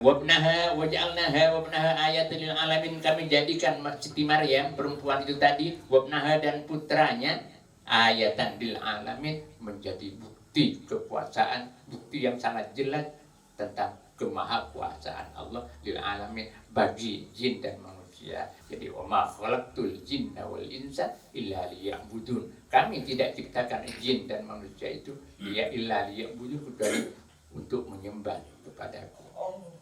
Wabnaha waja'alnaha wabnaha ayatan lil alamin, kami jadikan Siti Maryam perempuan itu tadi, wabnaha dan putranya, ayatan lil alamin, menjadi bukti kekuasaan, bukti yang sangat jelas tentang kemahakuasaan Allah lil alamin bagi jin dan manusia. Jadi wa ma khalaqtul jinna wal insa illa liya'budun. Kami tidak ciptakan jin dan manusia itu illa liya'budun, kecuali untuk menyembah kepadaku.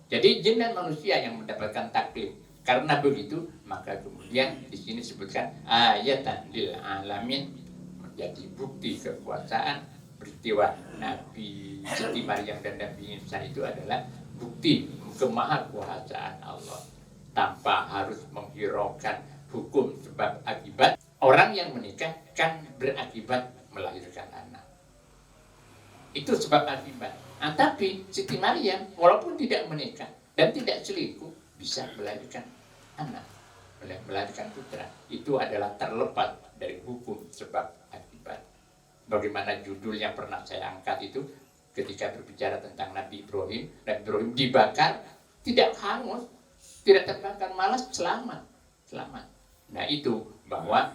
Jadi jin dan manusia yang mendapatkan taklif. Karena begitu, maka kemudian di sini disebutkan ayatan lil alamin, menjadi bukti kekuasaan. Peristiwa Nabi Siti Maryam dan Nabi Isa itu adalah bukti kemahakuasaan Allah tanpa harus menghiraukan hukum sebab akibat. Orang yang menikah kan berakibat melahirkan anak. Itu sebab akibat. Nah, tapi Siti Maryam walaupun tidak menikah dan tidak selingkuh bisa melahirkan anak, melahirkan putra. Itu adalah terlepas dari hukum sebab akibat. Bagaimana judul yang pernah saya angkat itu ketika berbicara tentang Nabi Ibrahim. Nabi Ibrahim dibakar, tidak hangus, tidak terbakar, malah selamat. Nah itu bahwa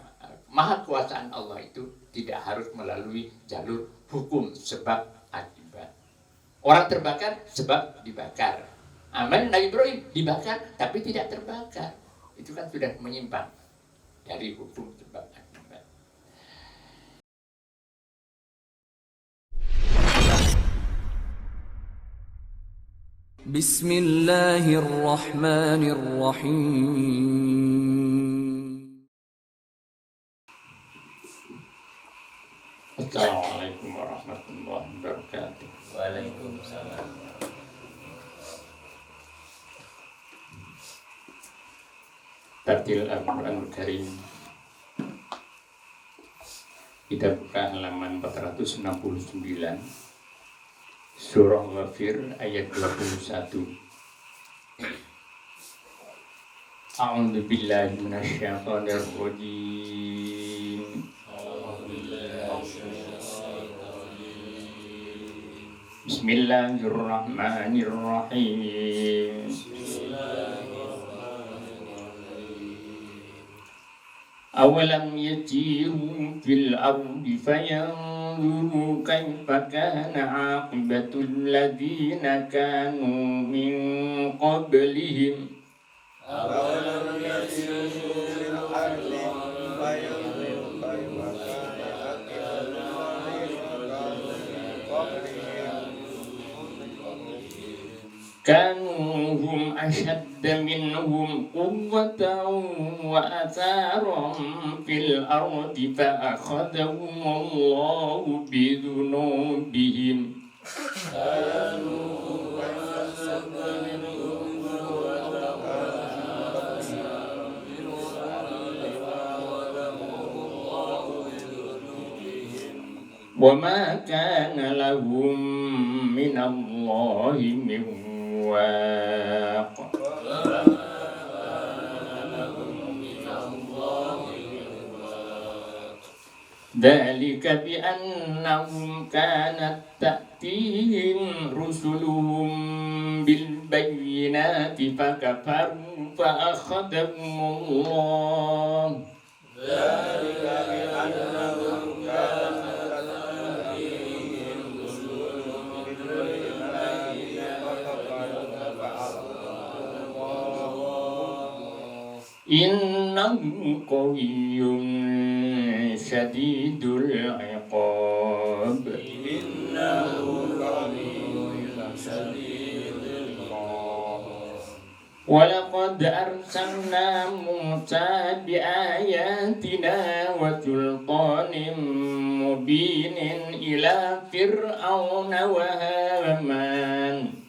maha kuasaan Allah itu tidak harus melalui jalur hukum sebab akibat. Orang terbakar sebab dibakar. Aman Nabi Ibrahim dibakar tapi tidak terbakar. Itu kan sudah menyimpang dari hukum sebab akibat. Bismillahirrahmanirrahim. Assalamualaikum warahmatullahi wabarakatuh. Waalaikumsalam. Tartil Al-Quranul Karim. Kita buka halaman 469. Surah Ghafir ayat 21. A'udzu billahi minasyaitonir rajim. Bismillahirrahmanirrahim. Awalam yatiru fil ardi fayanzuru kaifa kana aqibatul ladzina kanu min qablihim. Awalam yasiru fil ardi fayanzuru kaifa kana Kanu hum ashadda minhum quwwatan wa atharan fil ardi fa akhadhahum Allahu bi dhunubihim. Wa ma kana lahum min Allahi min waq. Dzalika bi annahum kanat ta'tihim rusuluhum bil bayyinati fakafaru fa akhadhahumullah. Dzalika bi annahum kanat ta'tihim rusuluhum bil bayyinati fakafaru fa akhadhahumullah. Innahu qawiyyun syadidul iqab. Innahu qawiyyun syadidul iqab. Walaqad arsalna Musa biayatina wa sultanin mubinin ila fir'auna wa haman.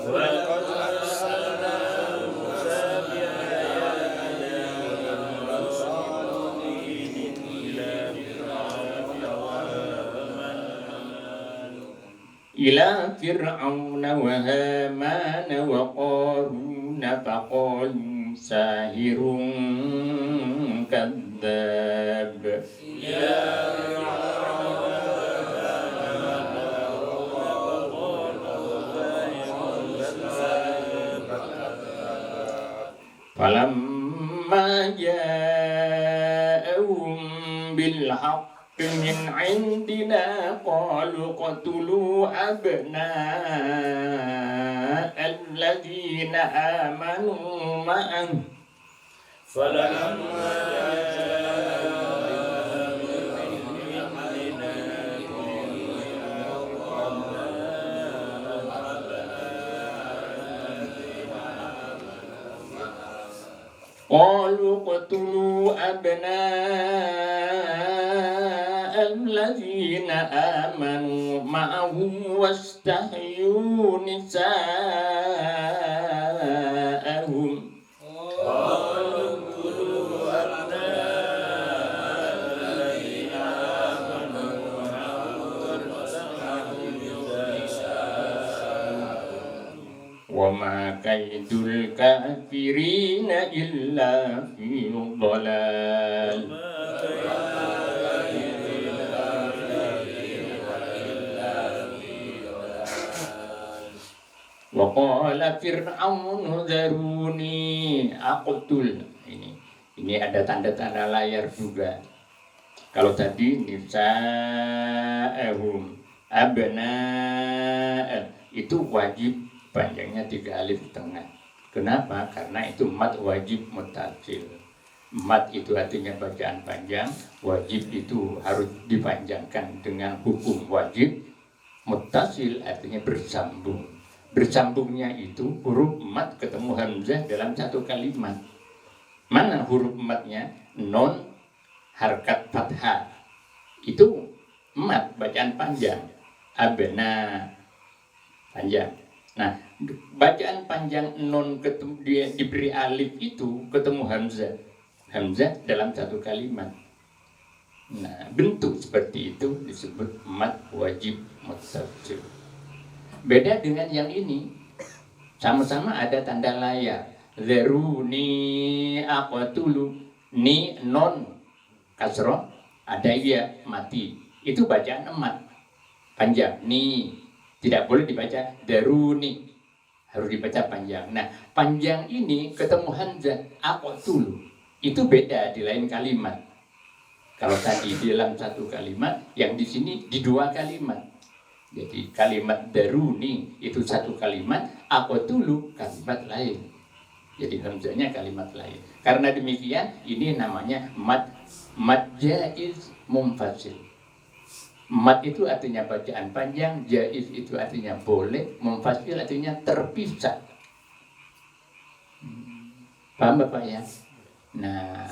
Walaqad arsalna Musa biayatina wa sultanin ila fir'auna wa haman. Ila fir'auna wa haman wa qaruna faqalu sahirun kadzdzab. Ya fir'auna wa qaruna falamma ja'ahum bil haqqi min 'indina qalu qatulu abna'al ladzina amanu ma'an فلما قالوا اقتلوا أبناء الذين آمنوا معه واستحيوا نساءهم وما كيد الكافرين إلا في ضلال وقال فرعون ذروني أقتل. Ini ada tanda-tanda layar juga. Kalau tadi nisa'ahum abna' itu wajib panjangnya 3 alif tengah. Kenapa? Karena itu mat wajib mutasil. Mat itu artinya bacaan panjang, wajib itu harus dipanjangkan dengan hukum wajib. Mutasil artinya bersambung. Bersambungnya itu huruf mat ketemu hamzah dalam satu kalimat. Mana huruf matnya? Non harkat fathah. Itu mat bacaan panjang. Abna panjang. Nah, bacaan panjang non ketemu dia diberi alif itu ketemu hamzah. Hamzah dalam satu kalimat. Nah, bentuk seperti itu disebut mat wajib muttasil. Beda dengan yang ini. Sama-sama ada tanda layar. Zeruni aqtulu. Ni non kasroh ada ya mati. Itu bacaan emat panjang. Ni tidak boleh dibaca daruni, harus dibaca panjang. Nah, panjang ini ketemu hamzah aqtulu. Itu beda di lain kalimat. Kalau tadi di dalam satu kalimat, yang di sini di 2 kalimat. Jadi kalimat daruni itu satu kalimat, aqtulu kalimat lain. Jadi hamzahnya kalimat lain. Karena demikian ini namanya mat jaiz munfasil. Mat itu artinya bacaan panjang, jaiz itu artinya boleh, munfasil artinya terpisah. Paham Bapak ya? Nah,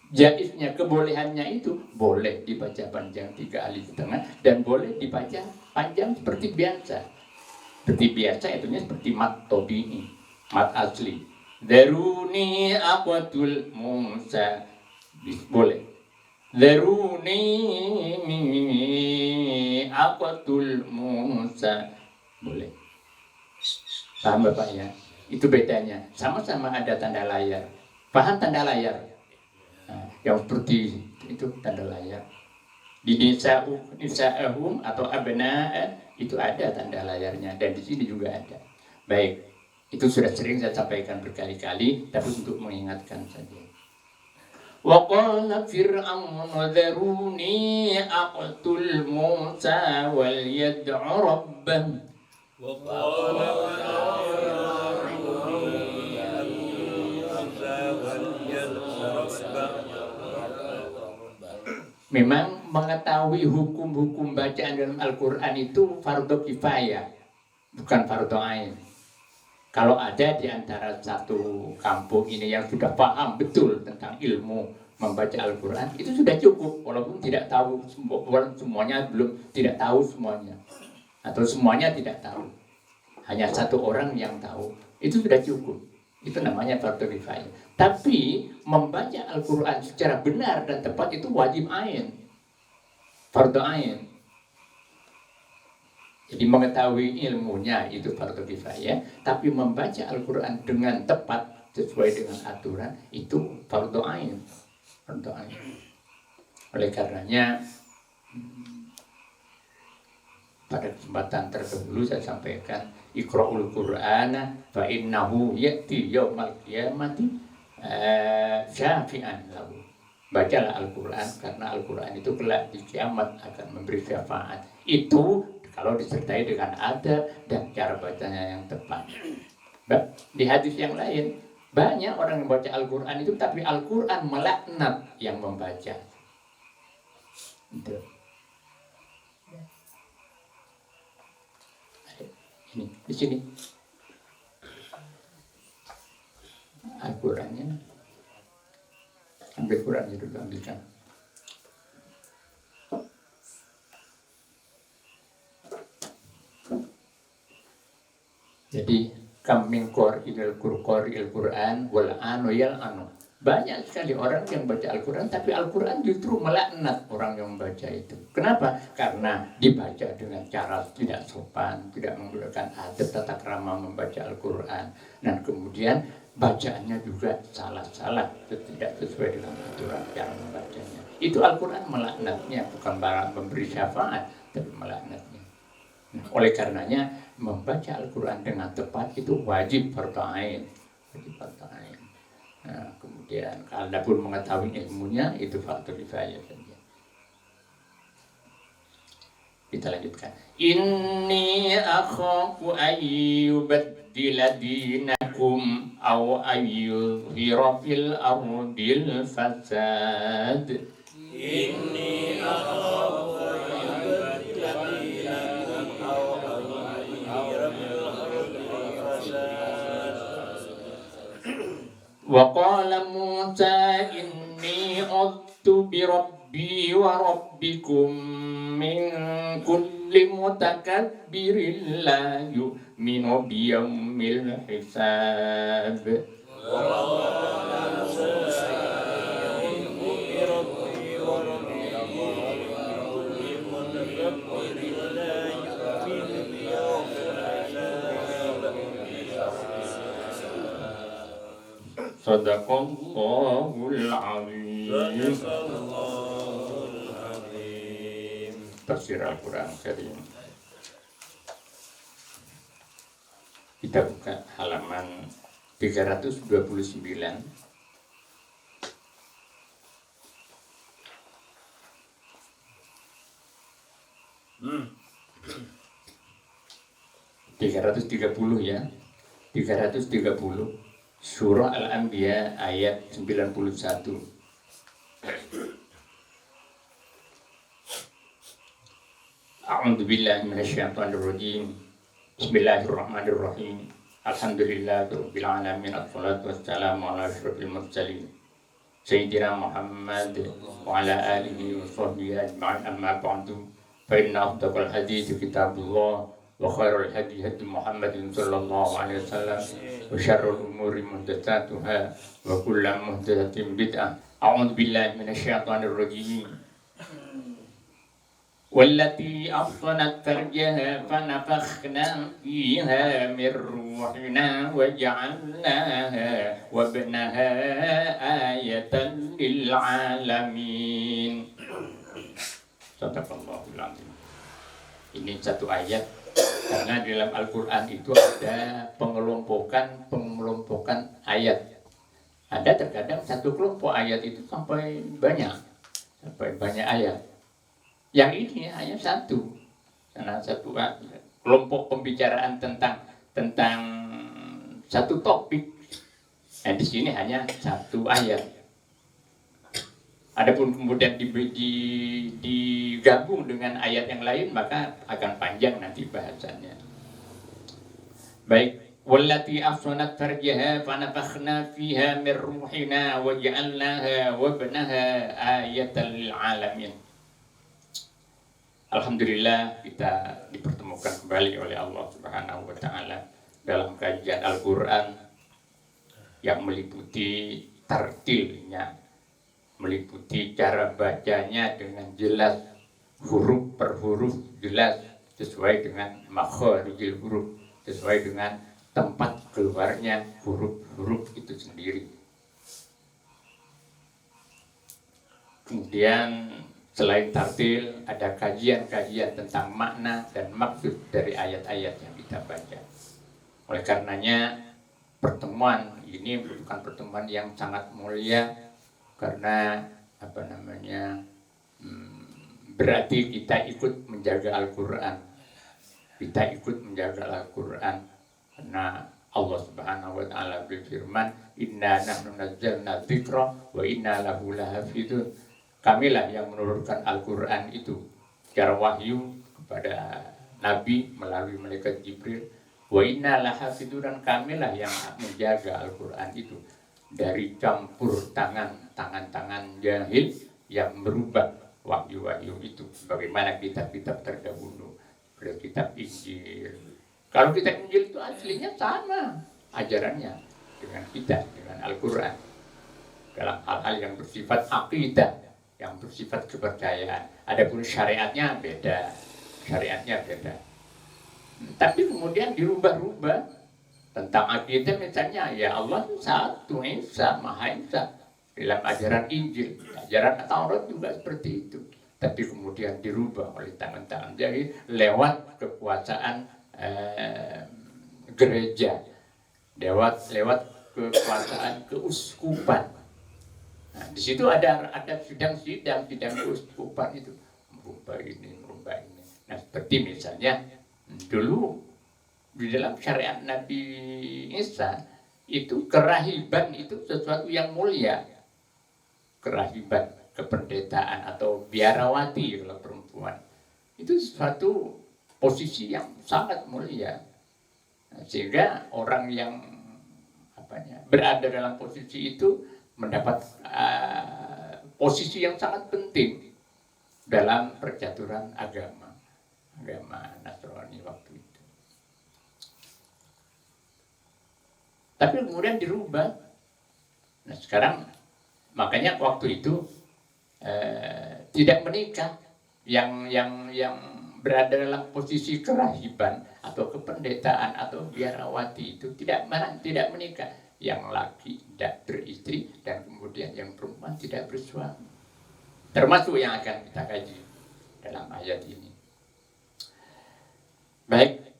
jaiznya kebolehannya itu boleh dibaca panjang 3 alif tengah dan boleh dibaca panjang seperti biasa. Seperti biasa itunya seperti mat tabi'i, mat asli. Daruni aqtul Musa, boleh. Daruni aqtul Musa, boleh. Paham Bapak ya? Itu bedanya. Sama-sama ada tanda layar. Paham tanda layar? Nah, yang seperti itu tanda layar. Di nisa'ahum atau abna'a itu ada tanda layarnya dan di sini juga ada. Baik. Itu sudah sering saya sampaikan berkali-kali, tapi untuk mengingatkan saja. Wa qala fir'aun dharuni aqtul Musa wal yad'u rabbah. Wa qala Memang mengetahui hukum-hukum bacaan dalam Al-Quran itu fardu kifayah, bukan fardu ain. Kalau ada di antara satu kampung ini yang sudah paham betul tentang ilmu membaca Al-Quran, itu sudah cukup. Walaupun tidak tahu, semuanya belum tidak tahu semuanya. Atau semuanya tidak tahu. Hanya satu orang yang tahu. Itu sudah cukup. Itu namanya fardu kifayah. Tapi membaca Al-Quran secara benar dan tepat itu wajib ain. Fardu ain. Jadi mengetahui ilmunya itu fardu kifayah, tapi membaca Al-Quran dengan tepat sesuai dengan aturan itu fardu ain. Fardu ain. Oleh karenanya pada kesempatan terdahulu saya sampaikan Iqra'ul Qur'ana fa innahu ya'ti yaumal qiyamati syafi'an lahu. Bacalah Al-Quran karena Al-Quran itu kelak di kiamat akan memberi syafaat. Itu kalau disertai dengan adab dan cara bacanya yang tepat. Di hadis yang lain banyak orang yang baca Al-Quran itu, tapi Al-Quran melaknat yang membaca. Itu. Ini di sini Al-Qurannya. Ambil Qurannya dulu, ambilkan. Jadi kaming qari'il Quran wal anu yal anu. Banyak sekali orang yang baca Al-Quran, tapi Al-Quran justru melaknat orang yang membaca itu. Kenapa? Karena dibaca dengan cara tidak sopan, tidak menggunakan adab tata krama membaca Al-Quran. Dan kemudian bacaannya juga salah-salah, tidak sesuai dengan aturan cara membacanya. Itu Al-Quran melaknatnya, bukan barang memberi syafaat, tapi melaknatnya. Nah, oleh karenanya membaca Al-Quran dengan tepat itu wajib fardu ain. Nah, kemudian kalau pun mengetahui ilmunya itu fardu kifayah saja. Kita lanjutkan. Inni akhafu ayyubaddila dinakum aw ayyuzhira fil ardil fasad. Inni akhafu ayyubaddila dinakum aw ayyuzhira fil ardi fasad. Wa qala Musa inni udtu bi rabbi wa rabbikum min kulli mutakabbirin la yu'minu bi yaumil hisab. Wa qala Musa inni udtu bi rabbi wa rabbikum min kulli mutakabbirin la yu'minu bi yaumil Sadaqallahul azim. Tafsir Al-Quran Karim. Kita buka halaman 329. Hmm. 330 ya. 330. Surah Al-Anbiya ayat 91. A'udzu billahi minasyaitonir rajim. Bismillahirrahmanirrahim. Alhamdulillahirabbil alamin. Wassalatu wassalamu ala asyrofil mursalin sayyidina Muhammad wa ala alihi wa sahbihi ajma'in. Amma ba'du. Fa inna afdalal hadiits kitabullah wa khairul hadi hadi Muhammadin sallallahu alaihi wasallam wa syarrul umuri muhdatsatuha wa kullu muhdatsatin bid'ah. A'udzu billahi minasyaitonir rajim. Wallati ahsanat farjaha fanafakhna fiha min ruhina wa ja'alnaha wa ibnaha ayatan lil alamin. Sadaqallahul azim. Ini satu ayat, karena di dalam Al-Quran itu ada pengelompokan ayat. Ada terkadang satu kelompok ayat itu sampai banyak ayat. Yang ini hanya satu, karena satu kelompok pembicaraan tentang satu topik. Nah, di sini hanya satu ayat. Adapun kemudian digabung dengan ayat yang lain, maka akan panjang nanti bahasannya. Baik, wallati ahsanat farjaha fanafakhna fiha min ruhina wa ja'alnaha wa ibnaha ayatan lil alamin. Alhamdulillah kita dipertemukan kembali oleh Allah Subhanahu wa taala dalam kajian Al-Qur'an yang meliputi tartilnya, meliputi cara bacanya dengan jelas, huruf per huruf jelas, sesuai dengan makharijil huruf, sesuai dengan tempat keluarnya huruf-huruf itu sendiri. Kemudian selain tartil, ada kajian-kajian tentang makna dan maksud dari ayat-ayat yang kita baca. Oleh karenanya pertemuan ini merupakan pertemuan yang sangat mulia karena berarti kita ikut menjaga Al-Quran. Kita ikut menjaga Al-Quran karena Allah Subhanahu wa taala berfirman, "Inna nahnu nazzalna dzikra wa inna lahu lahafizun." Kamilah yang menurunkan Al-Quran itu secara wahyu kepada Nabi melalui malaikat Jibril. Wa inna lahafizun, dan kamilah yang menjaga Al-Quran itu dari campur tangan-tangan jahil yang merubah wahyu-wahyu itu. Bagaimana kitab-kitab terdahulu, kitab Injil. Kalau kitab Injil itu aslinya sama ajarannya dengan kita, dengan Al-Quran. Dalam hal-hal yang bersifat akidah, yang bersifat kepercayaan. Adapun syariatnya beda. Tapi kemudian dirubah-rubah tentang akidah, misalnya ya Allah satu, Esa, Maha Esa. Dalam ajaran Injil, ajaran Taurat juga seperti itu. Tapi kemudian dirubah oleh tangan-tangan jahil lewat kekuasaan gereja, lewat kekuasaan keuskupan. Nah, di situ ada sidang keuskupan itu, merubah ini. Nah, seperti misalnya dulu di dalam syariat Nabi Isa itu kerahiban itu sesuatu yang mulia. Kerahiban, kependetaan atau biarawati kalau perempuan itu sesuatu posisi yang sangat mulia. Nah, sehingga orang yang berada dalam posisi itu mendapat posisi yang sangat penting dalam percaturan agama Nasrani waktu itu. Tapi kemudian dirubah. Nah, sekarang makanya waktu itu tidak menikah yang berada dalam posisi kerahiban atau kependetaan atau biarawati itu tidak menikah. Yang laki tidak beristri dan kemudian yang perempuan tidak bersuami. Termasuk yang akan kita kaji dalam ayat ini. Baik,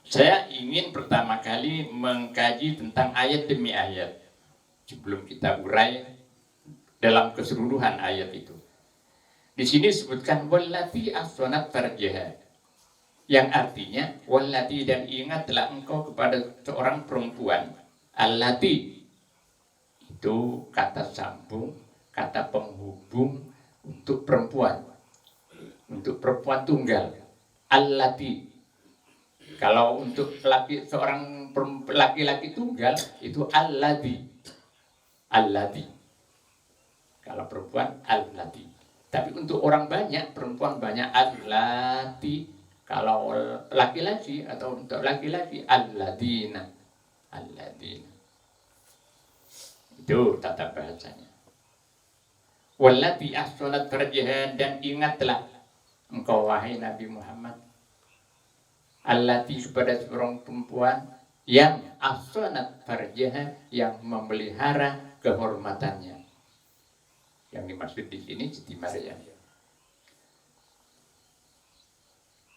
saya ingin pertama kali mengkaji tentang ayat demi ayat sebelum kita urai dalam keseluruhan ayat itu. Di sini disebutkan wallati ahsanat farjaha, yang artinya wallati, dan ingatlah engkau kepada seorang perempuan. Allati itu kata sambung, kata penghubung untuk perempuan tunggal. Allati, kalau untuk seorang laki-laki tunggal itu allati. Kalau perempuan allati. Tapi untuk orang banyak, perempuan banyak allati. Kalau laki-laki atau untuk laki-laki alladina. Itu tata bahasanya. Wallati ahsanat farjaha, dan ingatlah engkau wahai Nabi Muhammad, allati, kepada seorang perempuan yang ahsanat farjaha, yang memelihara kehormatannya. Yang dimaksud di sini Siti Maryam.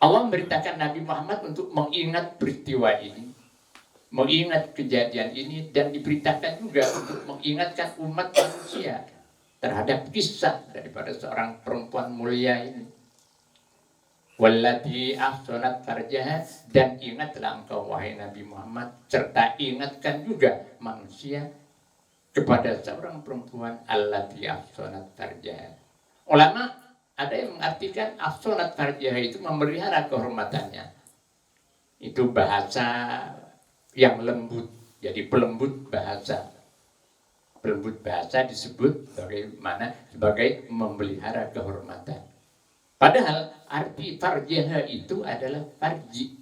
Allah memberitakan Nabi Muhammad untuk mengingat peristiwa ini, mengingat kejadian ini, dan diberitakan juga untuk mengingatkan umat manusia terhadap kisah daripada seorang perempuan mulia ini. Wallati ahsanat farjaha, dan ingatlah engkau wahai Nabi Muhammad, serta ingatkan juga manusia kepada seorang perempuan allati ahsanat farjaha. Ulama ada yang mengartikan ahsanat farjaha itu memelihara kehormatannya. Itu bahasa yang lembut, jadi pelembut bahasa. Pelembut bahasa disebut sebagai memelihara kehormatan. Padahal arti farjaha itu adalah farji,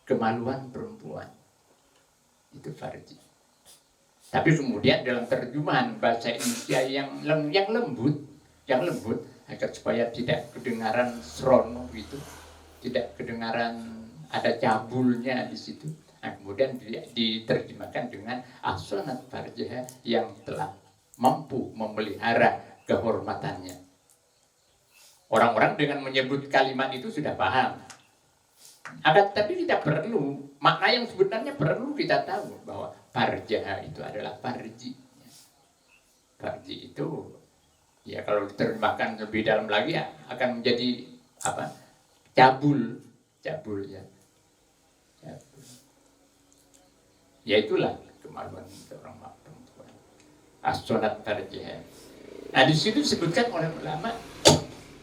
kemaluan perempuan. Itu farji. Tapi kemudian dalam terjemahan bahasa Indonesia yang lembut, agar supaya tidak kedengaran srono itu, tidak kedengaran ada cabulnya di situ. Nah, kemudian diterjemahkan dengan ahsanat farjaha, yang telah mampu memelihara kehormatannya. Orang-orang dengan menyebut kalimat itu sudah paham. Akan tapi kita perlu, makna yang sebenarnya perlu kita tahu bahwa farjaha itu adalah farji. Farji itu ya kalau diterjemahkan lebih dalam lagi ya, akan menjadi apa? Cabul ya. Cabul. Ya itulah kemaluan seorang perempuan. As-sonat farjaha. Nah di situ disebutkan oleh ulama,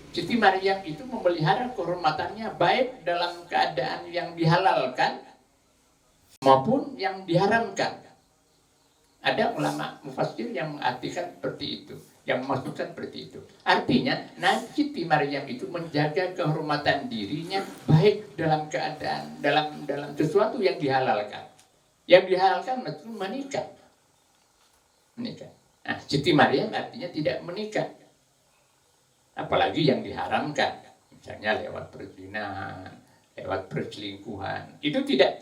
Siti Maryam itu memelihara kehormatannya baik dalam keadaan yang dihalalkan maupun yang diharamkan. Ada ulama mufassir yang mengartikan seperti itu, yang memasukkan seperti itu. Artinya, Siti Maryam itu menjaga kehormatan dirinya baik dalam keadaan dalam sesuatu yang dihalalkan. Yang dihalalkan itu menikah. Nah, Siti Maryam artinya tidak menikah. Apalagi yang diharamkan, misalnya lewat perzinahan, lewat perselingkuhan. Itu tidak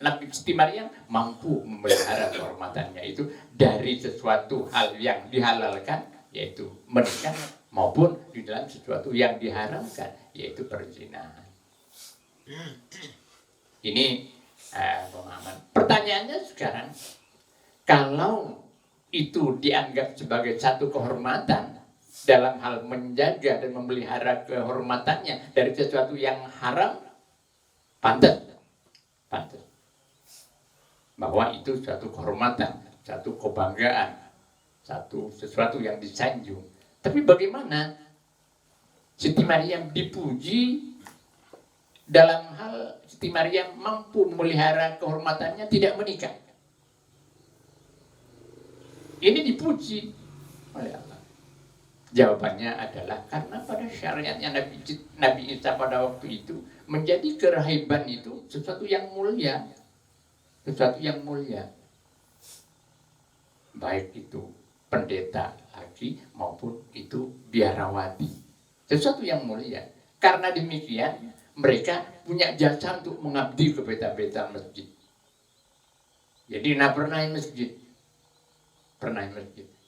Nabi Siti Maryam mampu memelihara kehormatannya itu dari sesuatu hal yang dihalalkan, yaitu menikah, maupun di dalam sesuatu yang diharamkan, yaitu perzinahan. Ini pemahaman. Pertanyaannya sekarang, kalau itu dianggap sebagai satu kehormatan dalam hal menjaga dan memelihara kehormatannya dari sesuatu yang haram, pantas bahwa itu suatu kehormatan, satu kebanggaan, sesuatu yang disanjung. Tapi bagaimana Siti Maryam dipuji dalam hal Siti Maryam mampu memelihara kehormatannya tidak menikah? Ini dipuji oleh Allah. Jawabannya adalah karena pada syariatnya Nabi Isa pada waktu itu menjadi kerahiban itu sesuatu yang mulia. Sesuatu yang mulia. Baik itu pendeta lagi maupun itu biarawati. Sesuatu yang mulia. Karena demikian mereka punya jasa untuk mengabdi ke beta-beta masjid. Jadi pernah masjid.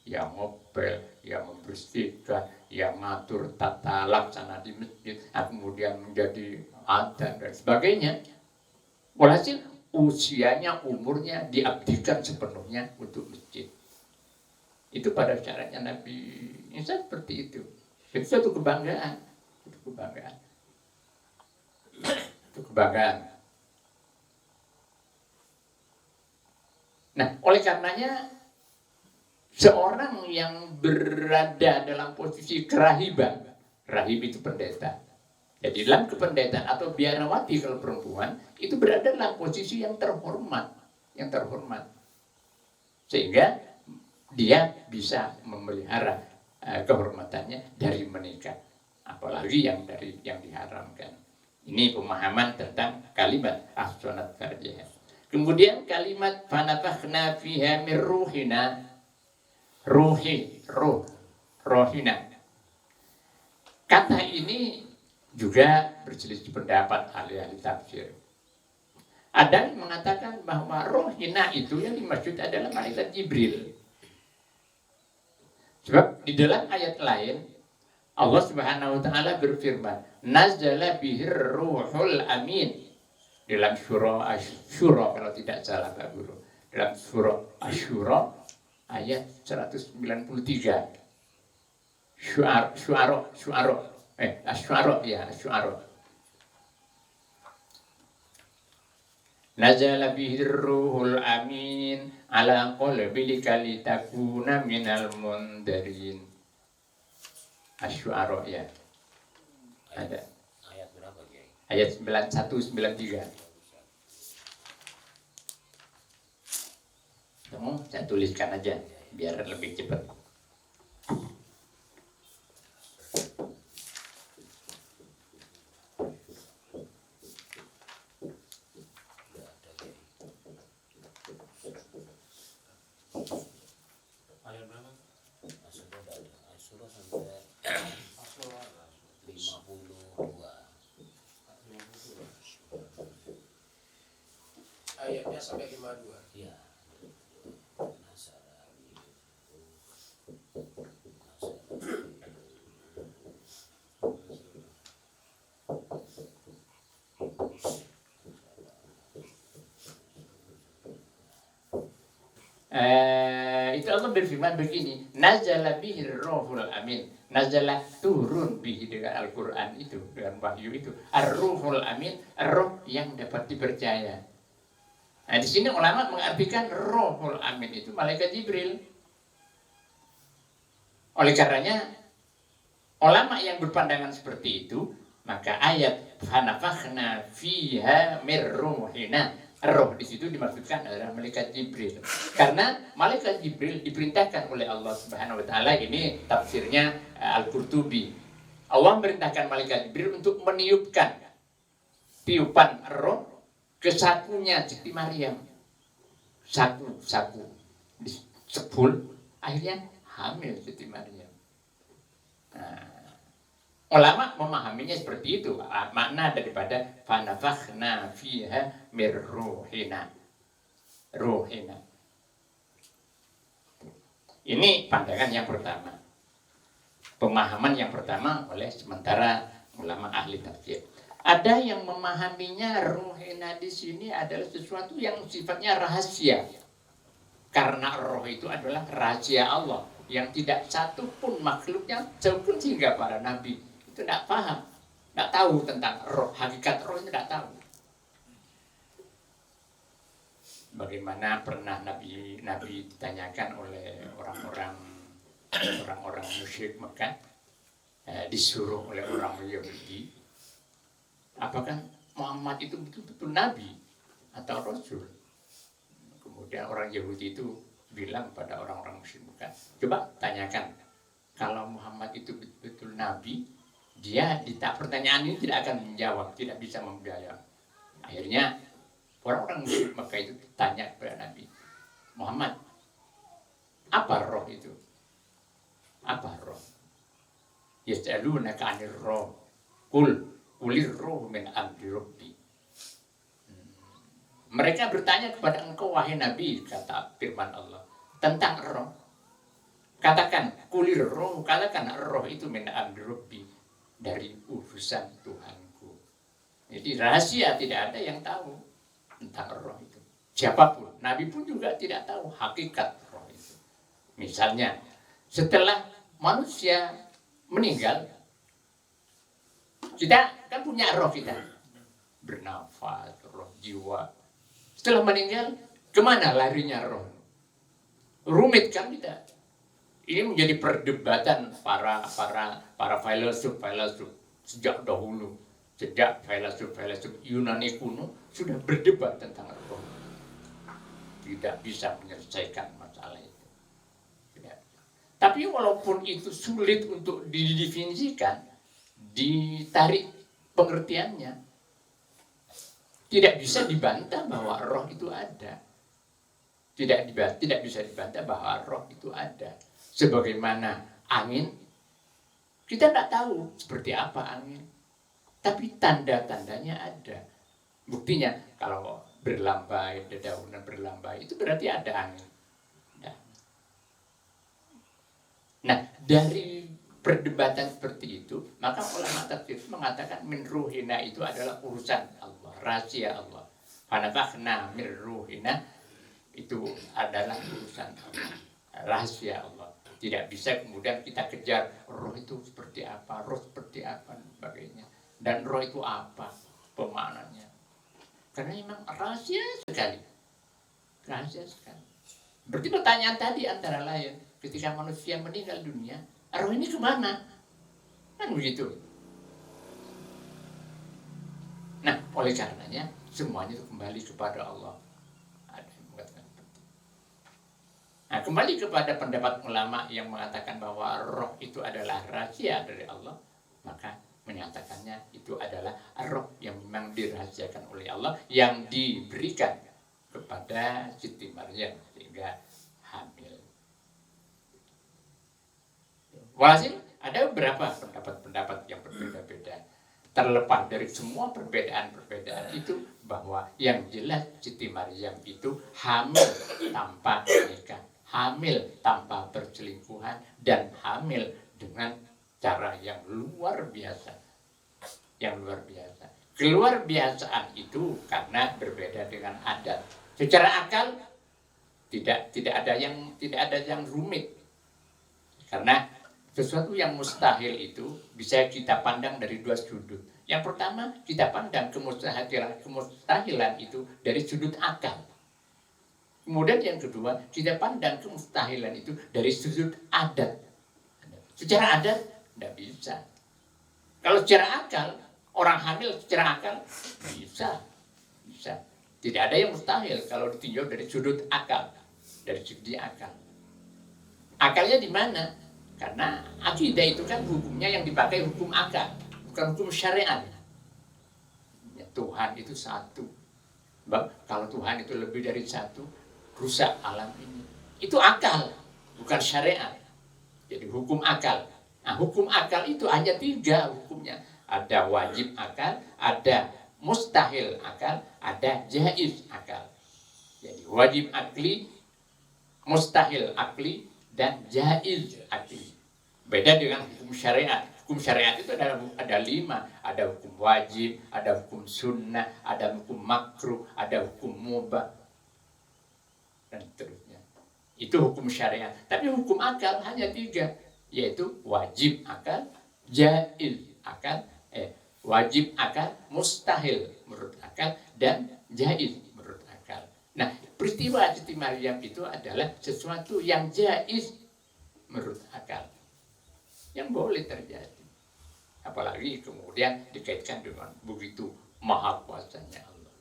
Yang ngopel, yang membersihkan, yang ngatur tata laksana di masjid, kemudian menjadi adzan dan sebagainya. Walhasil usianya, umurnya diabdikan sepenuhnya untuk masjid. Itu pada syaratnya Nabi Isa seperti itu. Itu suatu kebanggaan. Itu kebanggaan. Nah, oleh karenanya seorang yang berada dalam posisi kerahiban, rahib itu pendeta. Jadi dalam kependetaan atau biarawati kalau perempuan itu berada dalam posisi yang terhormat, sehingga dia bisa memelihara kehormatannya dari menikah, apalagi yang diharamkan. Ini pemahaman tentang kalimat as-sonat farjaha. Kemudian kalimat fanafakhna fiha min ruhina. Rohina. Kata ini juga berselisih pendapat ahli tafsir. Ada yang mengatakan bahwa rohina itu yang dimaksud adalah malaikat Jibril. Sebab di dalam ayat lain Allah Subhanahu wa taala berfirman, "Nazala bihir ruhul amin." Dalam surah Asy-Syura kalau tidak salah Pak Guru. Dalam surah Asy-Syura ayat 193. Asy-Syu'ara. Nazala bihir ruhul amin ala qalbika litakuna minal mundarin. Asy-Syu'ara ya. Ada. Ayat berapa, Kiai? Ayat 9193. Kamu saya tuliskan aja biar lebih cepat. Ayat berapa? Asyura sampai 52. Ayatnya sampai 52. Iya. Nasara. Itu Allah berfirman begini, nazala bihir rohul amin, nazala turun bihi dengan Al-Quran itu, dengan wahyu itu, ar-ruhul amin, roh yang dapat dipercaya. Nah di sini ulama mengartikan rohul amin itu malaikat Jibril. Oleh karenanya ulama yang berpandangan seperti itu, maka ayat fanafakhna fiha mir ruhina, roh di situ dimaksudkan adalah malaikat Jibril. Karena malaikat Jibril diperintahkan oleh Allah Subhanahu wa taala, ini tafsirnya Al-Qurtubi. Allah merintahkan malaikat Jibril untuk meniupkan tiupan roh ke sakunya Siti Maryam. Saku disebul, akhirnya hamil Siti Maryam. Nah, ulama memahaminya seperti itu, makna daripada fanafakhna fiha mir ruhina. Ruhina. Ini pandangan yang pertama. Pemahaman yang pertama oleh sementara ulama ahli tafsir. Ada yang memahaminya ruhina di sini adalah sesuatu yang sifatnya rahasia. Karena roh itu adalah rahasia Allah yang tidak satu pun makhluknya, pun sehingga para nabi itu tidak paham, tidak tahu tentang roh, hakikat roh itu tidak tahu. Bagaimana pernah nabi ditanyakan oleh orang-orang musyrik Mekah, disuruh oleh orang Yahudi, apakah Muhammad itu betul-betul nabi atau rasul? Kemudian orang Yahudi itu bilang pada orang-orang musyrik Mekah, coba tanyakan, kalau Muhammad itu betul-betul nabi, dia pertanyaan ini tidak akan menjawab, tidak bisa menjawab. Akhirnya orang-orang musyrik Mekah itu tanya kepada Nabi Muhammad, apa roh itu? Apa roh? Yas'alunaka 'anir roh, Qulir roh min amri rabbi. Mereka bertanya kepada engkau wahai Nabi, kata firman Allah, tentang roh. Katakan, qulir roh, katakan roh itu min amri rabbi, dari urusan Tuhanku. Jadi rahasia, tidak ada yang tahu tentang roh itu. Siapapun, Nabi pun juga tidak tahu hakikat roh itu. Misalnya, setelah manusia meninggal, kita kan punya roh kita, bernafas, roh jiwa. Setelah meninggal, kemana larinya roh? Rumit kan kita. Ini menjadi perdebatan para filosof sejak dahulu, sejak filosof Yunani kuno sudah berdebat tentang roh. Tidak bisa menyelesaikan masalah itu. Tidak. Tapi walaupun itu sulit untuk didefinisikan, ditarik pengertiannya, tidak bisa dibantah bahwa roh itu ada. Tidak bisa dibantah bahwa roh itu ada. Sebagaimana angin, kita tidak tahu seperti apa angin, tapi tanda-tandanya ada. Buktinya kalau berlambai, dedaunan berlambai, itu berarti ada angin. Nah, dari perdebatan seperti itu, maka ulama tafsir mengatakan min ruhina itu adalah urusan Allah, rahasia Allah. Fanafakhna min ruhina itu adalah urusan Allah, rahasia Allah. Tidak bisa kemudian kita kejar roh itu seperti apa, roh seperti apa, dan sebagainya. Dan roh itu apa pemaknanya? Karena memang rahasia sekali. Rahasia sekali. Berarti pertanyaan tadi antara lain, ketika manusia meninggal dunia, roh ini kemana? Kan begitu. Nah, oleh karenanya semuanya itu kembali kepada Allah. Ada yang mengatakan seperti itu. Nah, kembali kepada pendapat ulama yang mengatakan bahwa roh itu adalah rahasia dari Allah, maka menyatakannya itu adalah roh yang memang dirahasiakan oleh Allah, yang diberikan kepada Siti Maryam sehingga hamil. Walhasil ada beberapa pendapat-pendapat yang berbeda-beda. Terlepas dari semua perbedaan-perbedaan itu, bahwa yang jelas Siti Maryam itu hamil tanpa nikah, hamil tanpa perselingkuhan, dan hamil dengan cara yang luar biasa. Yang luar biasa. Keluar biasaan itu karena berbeda dengan adat. Secara akal, Tidak ada yang rumit. Karena sesuatu yang mustahil itu bisa kita pandang dari dua sudut. Yang pertama, kita pandang kemustahilan itu dari sudut akal. Kemudian yang kedua, kita pandang kemustahilan itu dari sudut adat. Secara adat, tidak bisa. Kalau secara akal, orang hamil secara akal, bisa. Tidak ada yang mustahil kalau ditinjau dari sudut akal. Dari segi akal. Akalnya di mana? Karena akidah itu kan hukumnya yang dipakai hukum akal, bukan hukum syariat. Ya, Tuhan itu satu. Kalau Tuhan itu lebih dari satu, rusak alam ini. Itu akal, bukan syariat. Jadi hukum akal. Nah, hukum akal itu hanya 3 hukumnya. Ada wajib akal, ada mustahil akal, ada jaiz akal. Jadi wajib akli, mustahil akli, dan jaiz akli. Beda dengan hukum syariat. Hukum syariat itu ada 5. Ada hukum wajib, ada hukum sunnah, ada hukum makruh, ada hukum mubah, dan seterusnya. Itu hukum syariat. Tapi hukum akal hanya 3, yaitu wajib akal, jaiz akal, wajib akal, mustahil menurut akal, dan jaiz menurut akal. Nah, peristiwa Siti Maryam itu adalah sesuatu yang jaiz menurut akal, yang boleh terjadi. Apalagi kemudian dikaitkan dengan begitu maha kuasanya Allah.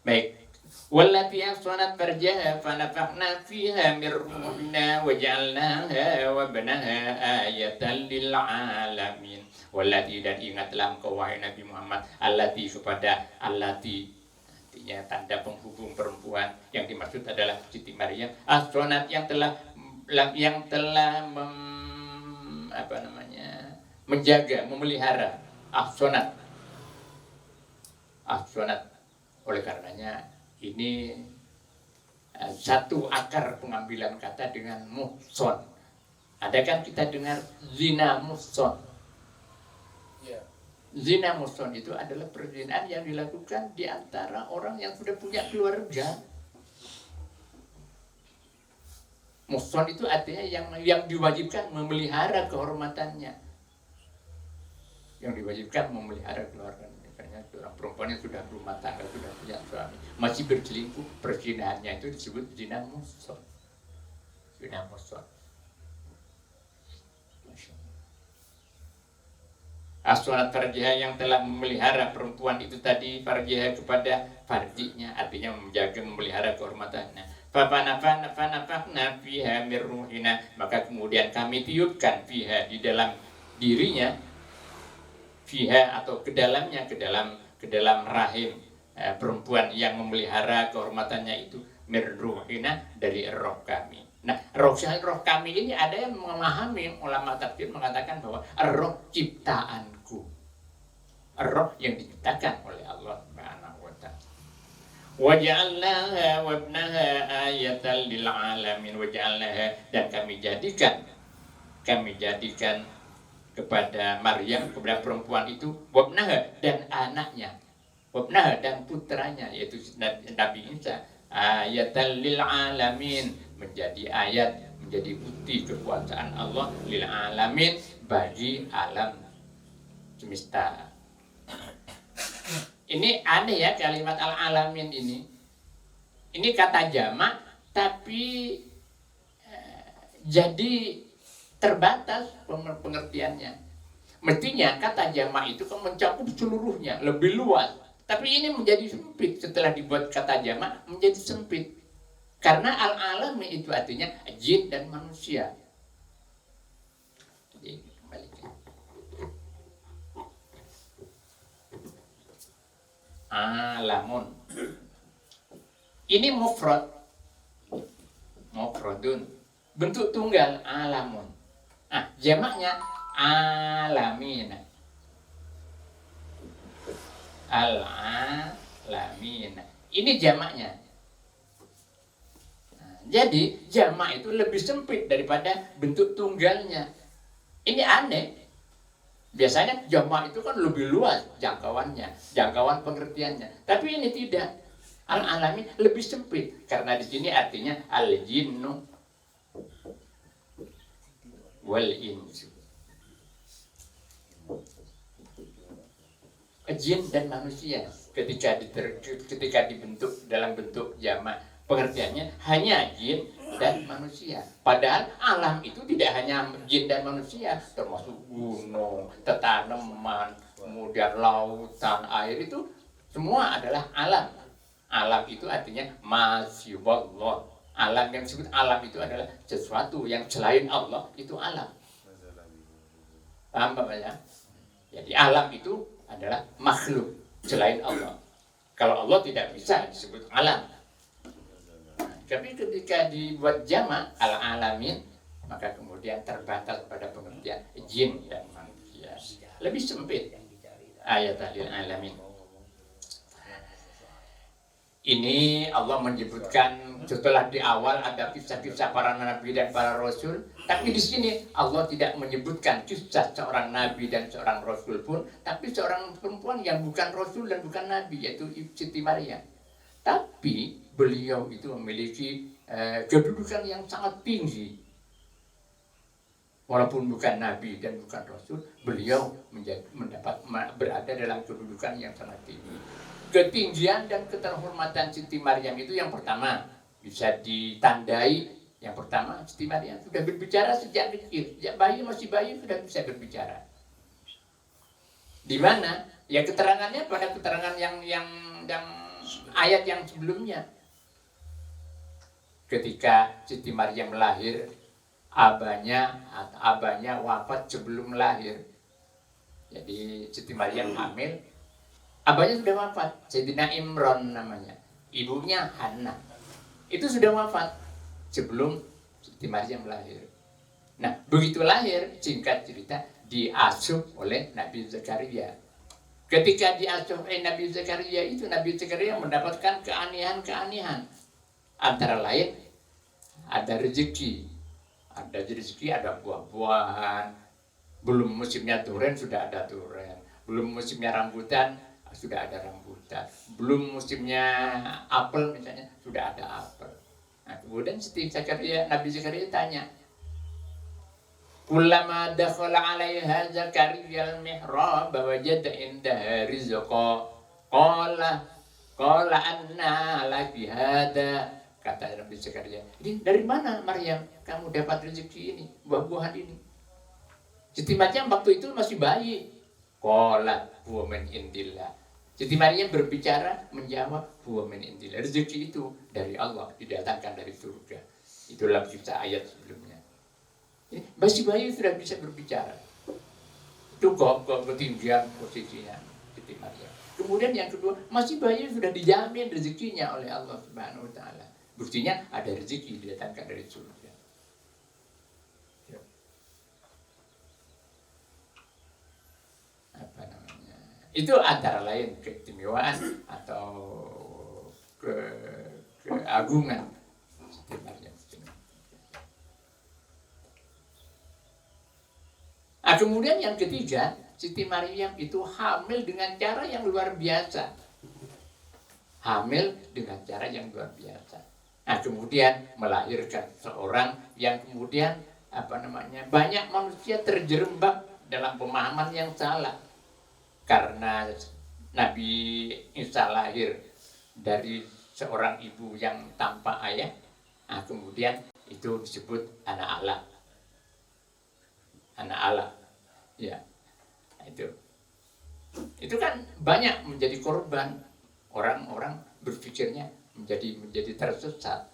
Baik. Wallati ahsanat farjaha fanafakhna fiha min ruhina waja'alnaha wa ibnaha ayatan lil alamin. Wallati, dan ingatlah engkau wahai Nabi Muhammad, allati kepada allati, artinya tanda penghubung perempuan, yang dimaksud adalah Siti Maryam, ahsanat yang telah menjaga, memelihara, ahsanat. Oleh karenanya ini satu akar pengambilan kata dengan muhson. Ada kan kita dengar zina muhson. Ya. Zina muhson itu adalah perzinahan yang dilakukan di antara orang yang sudah punya keluarga. Muhson itu artinya yang diwajibkan memelihara kehormatannya. Yang diwajibkan memelihara keluarga. Misalnya seorang perempuan yang sudah berumah tangga, sudah punya suami, masih berselingkuh, perzinahannya itu disebut zina muhson. Zina muhson. Ahsanat farjiha, yang telah memelihara perempuan itu tadi farjiha kepada farjinya, artinya menjaga, memelihara kehormatannya. Fanafakhna fiha min ruhina, maka kemudian kami tiupkan fiha, di dalam dirinya, fiha atau ke dalamnya, ke dalam rahim perempuan yang memelihara kehormatannya itu, min ruhina, dari roh kami. Nah, roh kami ini ada yang memahami, ulama tafsir mengatakan bahwa roh ciptaanku, roh yang diciptakan oleh Allah Subhanahu wa taala. Waja'alnaha wa ibnaha ayatan lil alamin, waja'alnaha, dan kami jadikan kepada Maryam, kepada perempuan itu, wabnaha, dan anaknya, wabnaha, dan putranya, yaitu Nabi Isa, ayatan lil alamin, menjadi ayat, menjadi bukti kekuasaan Allah, lil alamin, bagi alam semesta. Ini aneh ya kalimat al-alamin ini. Ini kata jamak tapi jadi terbatas pengertiannya. Mestinya kata jamak itu kan mencakup seluruhnya, lebih luas. Tapi ini menjadi sempit, setelah dibuat kata jamak menjadi sempit. Karena al-alami itu artinya jin dan manusia. Jadi kembalikan. Alamun. Ini mufradun. Bentuk tunggal, alamun. Jamaknya alamin. Al-alamin. Ini jamaknya. Jadi jamak itu lebih sempit daripada bentuk tunggalnya. Ini aneh. Biasanya jamak itu kan lebih luas jangkauannya, jangkauan pengertiannya. Tapi ini tidak. Al-alamin lebih sempit karena di sini artinya al-jinnu wal insu. Jin dan manusia ketika dibentuk dalam bentuk jamak, pengertiannya hanya jin dan manusia. Padahal alam itu tidak hanya jin dan manusia, termasuk gunung, tanaman, kemudian lautan, air, itu semua adalah alam. Alam itu artinya masyuballah. Alam yang disebut alam itu adalah sesuatu yang selain Allah, itu alam. Paham Bapak ya? Jadi alam itu adalah makhluk selain Allah. Kalau Allah tidak bisa disebut alam. Tapi ketika dibuat jamak al-alamin, maka kemudian terbatas pada pengertian jin dan manusia. Lebih sempit ayat al-alamin. Ini Allah menyebutkan setelah di awal ada kisah-kisah para nabi dan para rasul, tapi di sini Allah tidak menyebutkan kisah seorang nabi dan seorang rasul pun, tapi seorang perempuan yang bukan rasul dan bukan nabi, yaitu Siti Maryam. Tapi beliau itu memiliki kedudukan yang sangat tinggi. Walaupun bukan nabi dan bukan rasul, beliau berada dalam kedudukan yang sangat tinggi. Ketinggian dan keterhormatan Siti Maryam itu yang pertama bisa ditandai. Yang pertama, Siti Maryam sudah berbicara sejak kecil, sejak bayi, masih bayi sudah bisa berbicara. Di mana? Ya keterangannya pada keterangan yang ayat yang sebelumnya. Ketika Siti Maryam lahir, abahnya wafat sebelum lahir. Jadi Siti Maryam hamil, abahnya sudah wafat, Sayyidina Imran namanya. Ibunya Hannah. Itu sudah wafat sebelum Siti Maryam lahir. Nah, begitu lahir, singkat cerita, diasuh oleh Nabi Zakaria. Ketika diasuh oleh Nabi Zakaria itu, Nabi Zakaria mendapatkan keanehan-keanehan. Antara lain, ada rezeki. Ada buah-buahan. Belum musimnya durian, sudah ada durian. Belum musimnya rambutan, sudah ada rambutan. Belum musimnya apel misalnya, sudah ada apel. Nah, kemudian Nabi Zakaria tanya, kullama dakhala 'alaiha Zakaria al-mihrab wajada indaha rizqa qala anna laki hada. Kata Nabi Zakaria, ini dari mana Maryam kamu dapat rezeki ini, buah-buahan ini? Siti Maryam waktu itu masih bayi. Qala huwa min indillah. Siti Maryam berbicara, menjawab, huwa min indillah. Rezeki itu dari Allah, didatangkan dari surga. Itulah kisah ayat sebelumnya. Masih bayi sudah bisa berbicara. Itu kok ketinggian posisinya Siti Maryam. Kemudian yang kedua, masih bayi sudah dijamin rezekinya oleh Allah Subhanahu wa taala. Buktinya ada rezeki didatangkan dari surga. Apa namanya? Itu antara lain keistimewaan atau keagungan Siti Maryam. Nah, kemudian yang ketiga, Siti Maryam itu hamil dengan cara yang luar biasa. Hamil dengan cara yang luar biasa. Nah, kemudian melahirkan seorang yang kemudian banyak manusia terjerembab dalam pemahaman yang salah. Karena Nabi Isa lahir dari seorang ibu yang tanpa ayah, nah, kemudian itu disebut anak Allah. Anak Allah, ya, itu kan banyak menjadi korban. Orang-orang berpikirnya menjadi tersesat.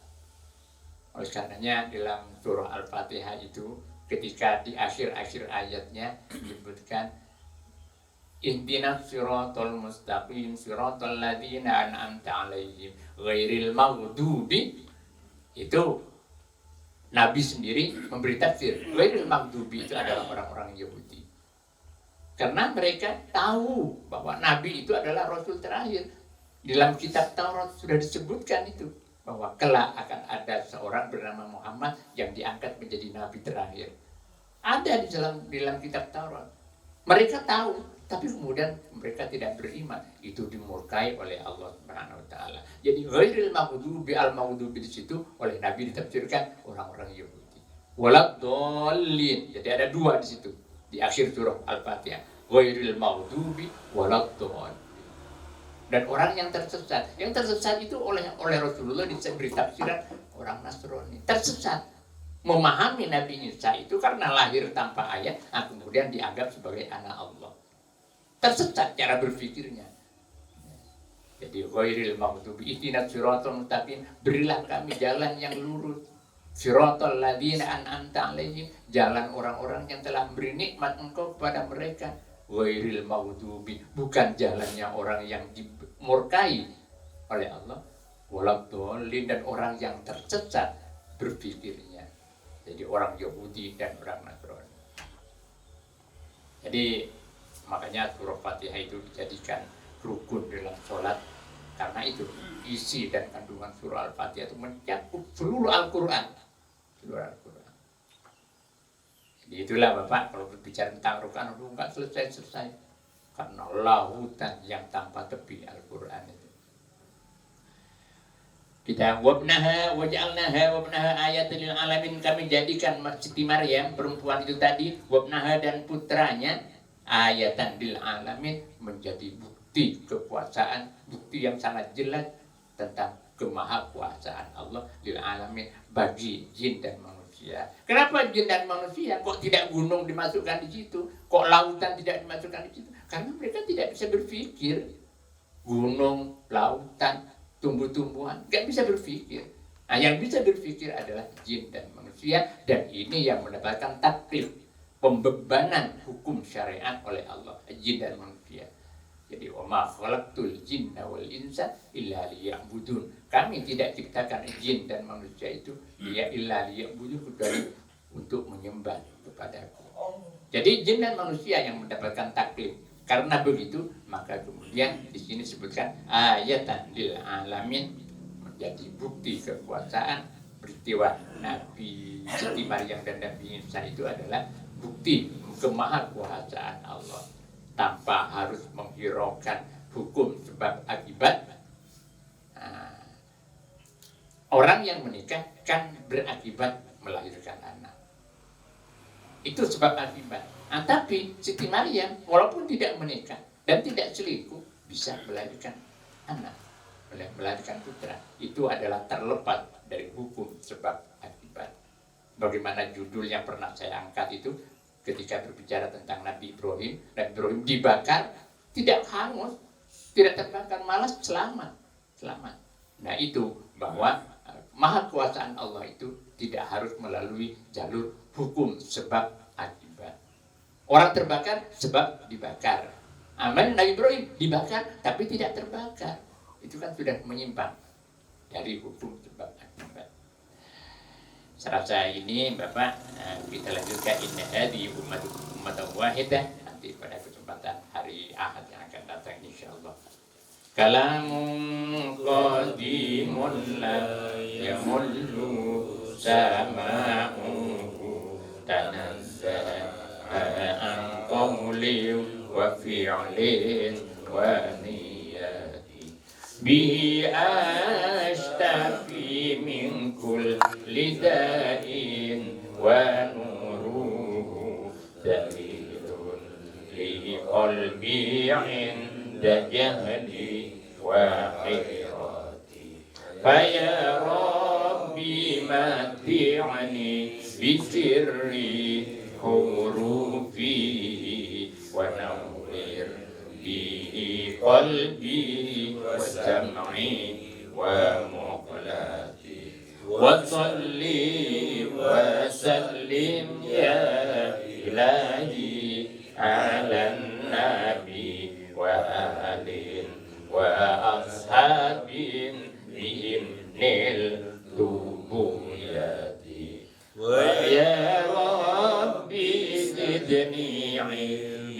Oleh karenanya dalam surah Al-Fatihah itu ketika di akhir-akhir ayatnya disebutkan ihdinas siratal mustaqim siratal ladzina an'amta 'alaihim ghairil maghdubi, itu Nabi sendiri memberi tafsir. Ghairil maghdubi itu adalah orang-orang Yahudi. Karena mereka tahu bahwa Nabi itu adalah Rasul terakhir. Di dalam kitab Taurat sudah disebutkan itu, bahwa kelak akan ada seorang bernama Muhammad yang diangkat menjadi Nabi terakhir. Ada di dalam kitab Taurat. Mereka tahu Tapi kemudian mereka tidak beriman, itu dimurkai oleh Allah Subhanahu wa taala. Jadi ghairil maghdubi al-maghdubi di situ oleh Nabi ditafsirkan orang-orang Yahudi. Waladdallin. Jadi ada dua di situ di akhir surah Al-Fatihah. Ghairil maghdubi waladdallin. Dan orang yang tersesat itu oleh Rasulullah diberi tafsiran orang Nasrani. Tersesat memahami Nabi Isa itu karena lahir tanpa ayah, kemudian dianggap sebagai anak Allah. Tersesat cara berpikirnya. Jadi ghairil maghdubi ihdinas siratal mustaqim, berilah kami jalan yang lurus. Siratal ladzina an'amta 'alaihim, jalan orang-orang yang telah beri nikmat Engkau kepada mereka. Ghairil maghdubi, bukan jalannya orang yang dimurkai oleh Allah. Waladdallin, dan orang yang tersesat berpikirnya. Jadi orang Yahudi dan orang Nasrani. Jadi makanya surah Fatihah itu dijadikan rukun dalam sholat, karena itu isi dan kandungan surah Al-Fatihah itu mencakup seluruh Al-Quran. Jadi itulah Bapak, kalau berbicara tentang rukun itu nggak selesai-selesai, karena lautan yang tanpa tepi Al-Quran itu. Kita wabnaha ayatul lil alamin, kami jadikan Siti Maryam perempuan itu tadi, wabnaha dan putranya, ayatan lil alamin, menjadi bukti kekuasaan, bukti yang sangat jelas tentang kemahakuasaan Allah lil alamin bagi jin dan manusia. Kenapa jin dan manusia? Kok tidak gunung dimasukkan di situ? Kok lautan tidak dimasukkan di situ? Karena mereka tidak bisa berpikir. Gunung, lautan, tumbuh-tumbuhan nggak bisa berpikir. Nah, yang bisa berpikir adalah jin dan manusia, dan ini yang mendapatkan taklif, pembebanan hukum syariat oleh Allah, jin dan manusia. Jadi wa ma khalaqtul jinna wal insa illa liya'budun. Kami tidak ciptakan jin dan manusia itu illa liya'budun, kecuali untuk menyembah kepadaku. Jadi jin dan manusia yang mendapatkan taklif. Karena begitu, maka kemudian di sini disebutkan ayatan lil alamin, menjadi bukti kekuasaan. Peristiwa Nabi Siti Maryam dan Nabi Isa itu adalah bukti kemahakuasaan Allah, tanpa harus menghiraukan hukum sebab akibat. Orang yang menikah kan berakibat melahirkan anak, itu sebab akibat. Tapi Siti Maryam walaupun tidak menikah dan tidak selingkuh bisa melahirkan anak, melahirkan putra. Itu adalah terlepas dari hukum sebab akibat. Bagaimana judul yang pernah saya angkat itu ketika berbicara tentang Nabi Ibrahim. Nabi Ibrahim dibakar, tidak hangus, tidak terbakar, malah selamat. Nah itu bahwa maha kuasaan Allah itu tidak harus melalui jalur hukum sebab akibat. Orang terbakar sebab dibakar. Amal Nabi Ibrahim dibakar tapi tidak terbakar. Itu kan sudah menyimpang dari hukum sebab akibat. Serasa ini Bapak, kita lanjutkan di umat wahidah nanti pada kesempatan hari Ahad yang akan datang insyaallah. Kalamun qadimun la yamullu sama'uhu tanazzaha an qawli wa fi'lin wa niyati bihi ashtafi min kulli da'in wa nuruhu dalilun li qalbi 'inda jahli wa hirati faya rabbi mati'ani bisirri hurufi wa nawwir bihi qalbi wa sam'i wa muqlati wa salli wa sallim ya ilahi ala nabi wa alin wa ashabin bihim nil tubuyati wa ya rabbi zidni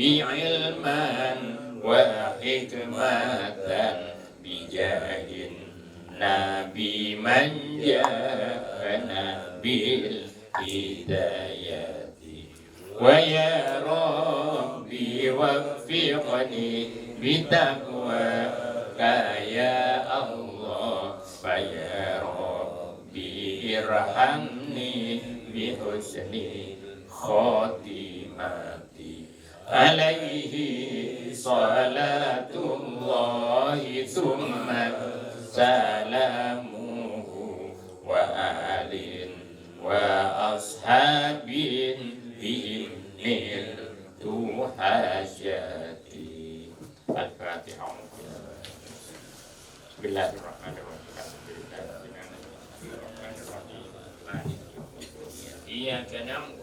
ilman wa hikmatan bijahin nabi man ja'ana bil hidayati wa ya rabbi Rabbi waffiqni bitaqwaka ya Allah wa ya Rabbi irhamni bihusni khatimati alaihi salatullahi thumma salamuhu wa alin wa ashabin bihim niltu hajati. Al-Fatihah. Bismillahirrahmanirrahim. Iyyaka na'budu